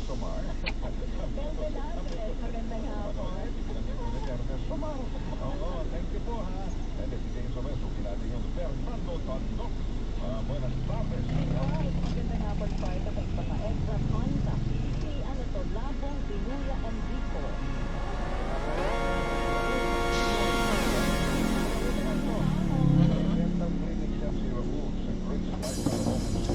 Tomar. Magandang hapon. Oo, thank you po ha. And if you so much, okay natin yung Fernando Tondo. Buenas tardes. Magandang hapon pa ito sa mga extra contact. Si ano to, Labong Binuya Enrico. Dental clinic yan si Raul sa Grace Lifestyle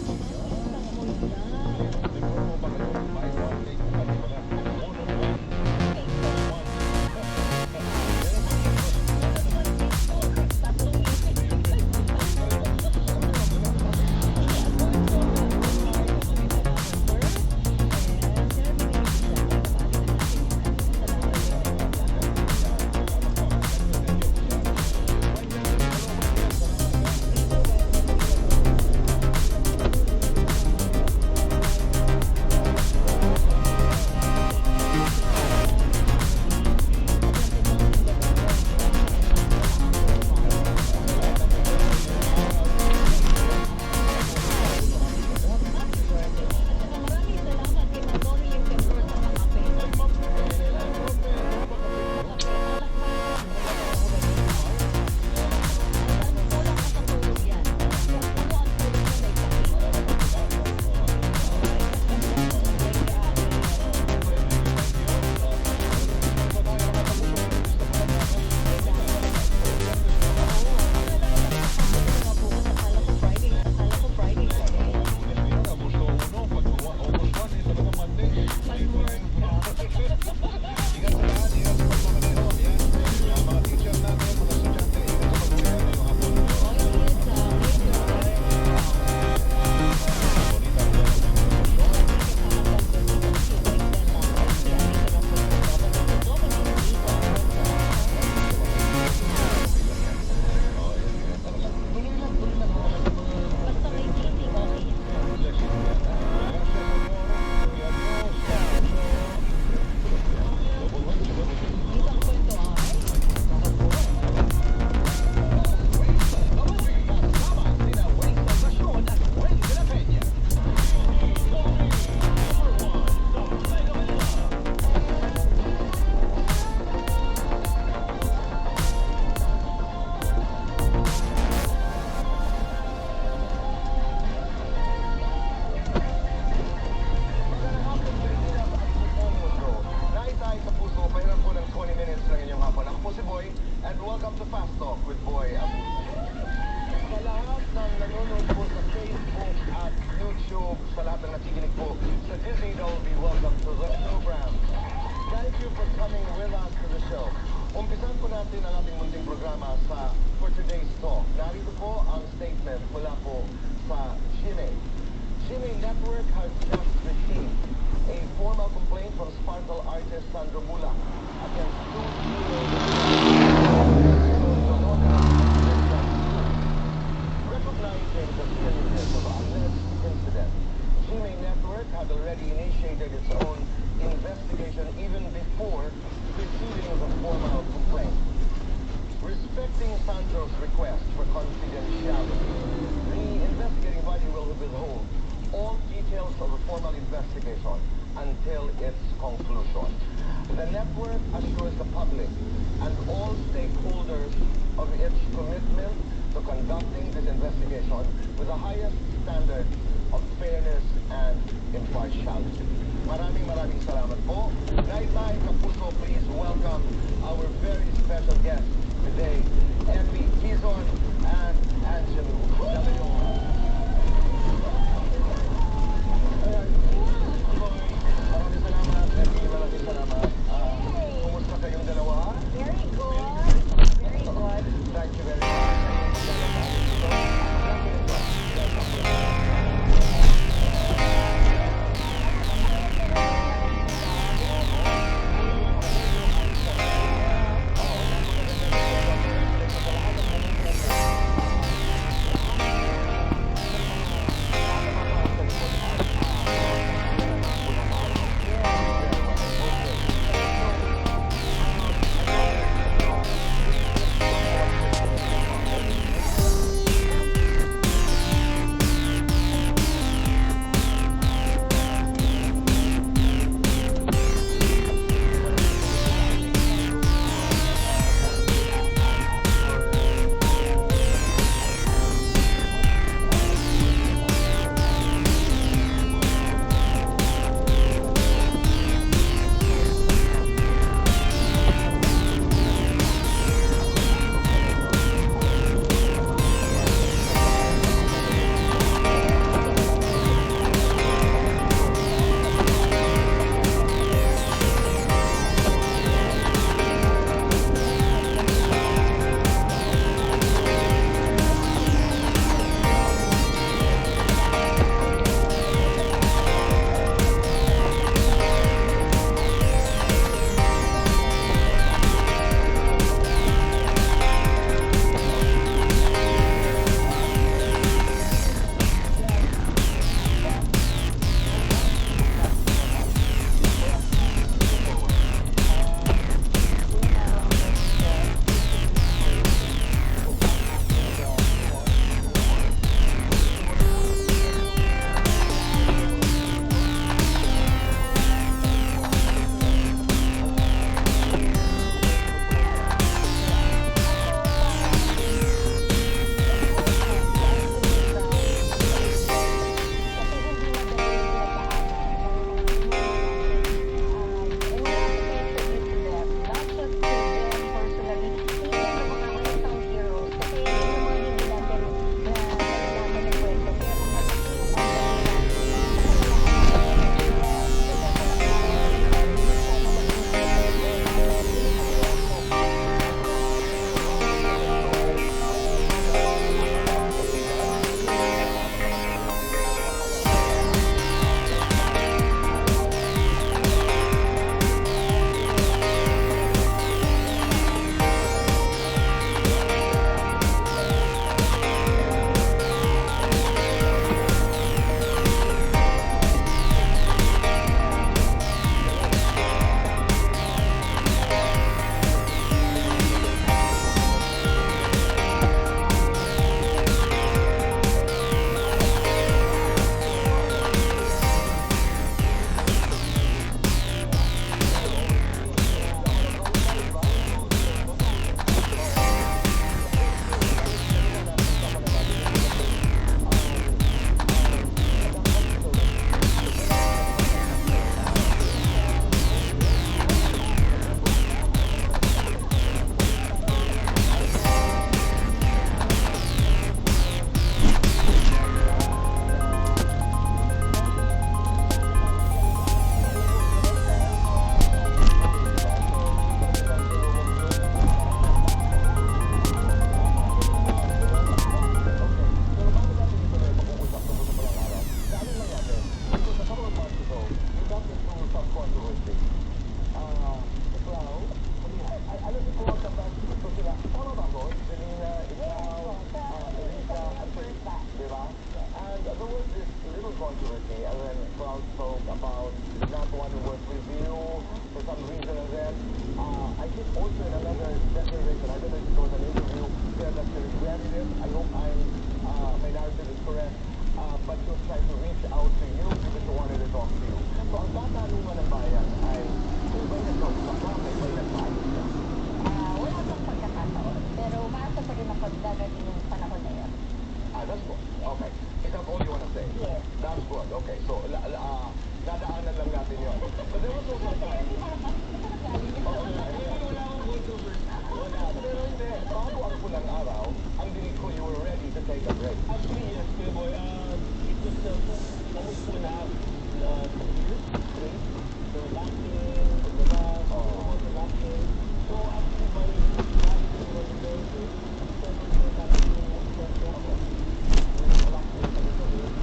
and welcome to Fast Talk with Boy Abu. Sa lahat ng nanonood po sa Facebook at YouTube, sa lahat ng nakikinig po sa DZWB, welcome to the program. Thank you for coming with us to the show. Umpisan po natin ang ating munting programa for today's talk. Narito po ang statement mula po sa GMA. GMA Network has just received a formal complaint from Sparkle artist Sandro Mula against two recognizing the seriousness of alleged incident. GMA Network had already initiated its own investigation even before receiving the formal complaint. Respecting Sandro's request for confidentiality, the investigating body will withhold all details of the formal investigation until its conclusion. The network assures the public and all stakeholders of its commitment to conducting this investigation with the highest standards of fairness and impartiality. Maraming salamat po. Naitay Kapuso, please welcome our very special guests today, Emmy Quezon and Angelo W. Maraming salamat. Kumusta kayong dalawa? Very good. Very good. Thank you very much. competitive. I hope my narrative is correct. But she was trying to reach out to you because she wanted to talk to you. So ang tatanungan ng bayan ay, kung ba'y nagkausap ka, may ba'y nagpaayos ka? Wala pang pagkakataon. Pero umaasa pa rin ako dadating yung panahon na yun. That's good. Okay. Is that all you want to say? Yes. That's good. Okay. So, nadaanan lang natin yun. But there was also a time. Oo nga. Wala akong voiceover. Wala. Pero hindi. Bago ang pulang araw, ang dinig ko, you were ready to take a break. Actually, yes, Playboy. It was almost 2.5 years straight. The vaccine, the last, the vaccine. So actually, by vaccine was very good. So the vaccine was successful. The vaccine was very good.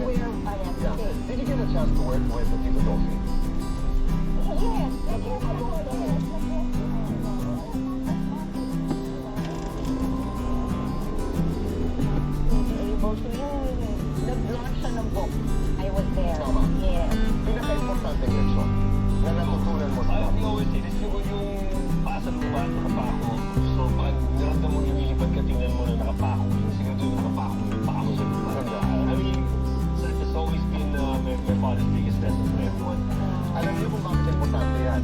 where I am Yeah. today. Did you get a chance to work with Tito Dolphy? Yes. Able to yun. Nag-launch siya ng book. I was there. Tama. Yes. Pinaka-importante leksyon na natutunan mo sa I Dolphy. always say this, yung pasan mo ba nakapako. So pag naramdaman mo lumilipad ka, tingnan mo na nakapako. Yung siguro yung nakapako, yung pako sa lupa. Ganda. I mean, that has always been my father's biggest lesson for everyone. Alam niyo kung bakit importante yan?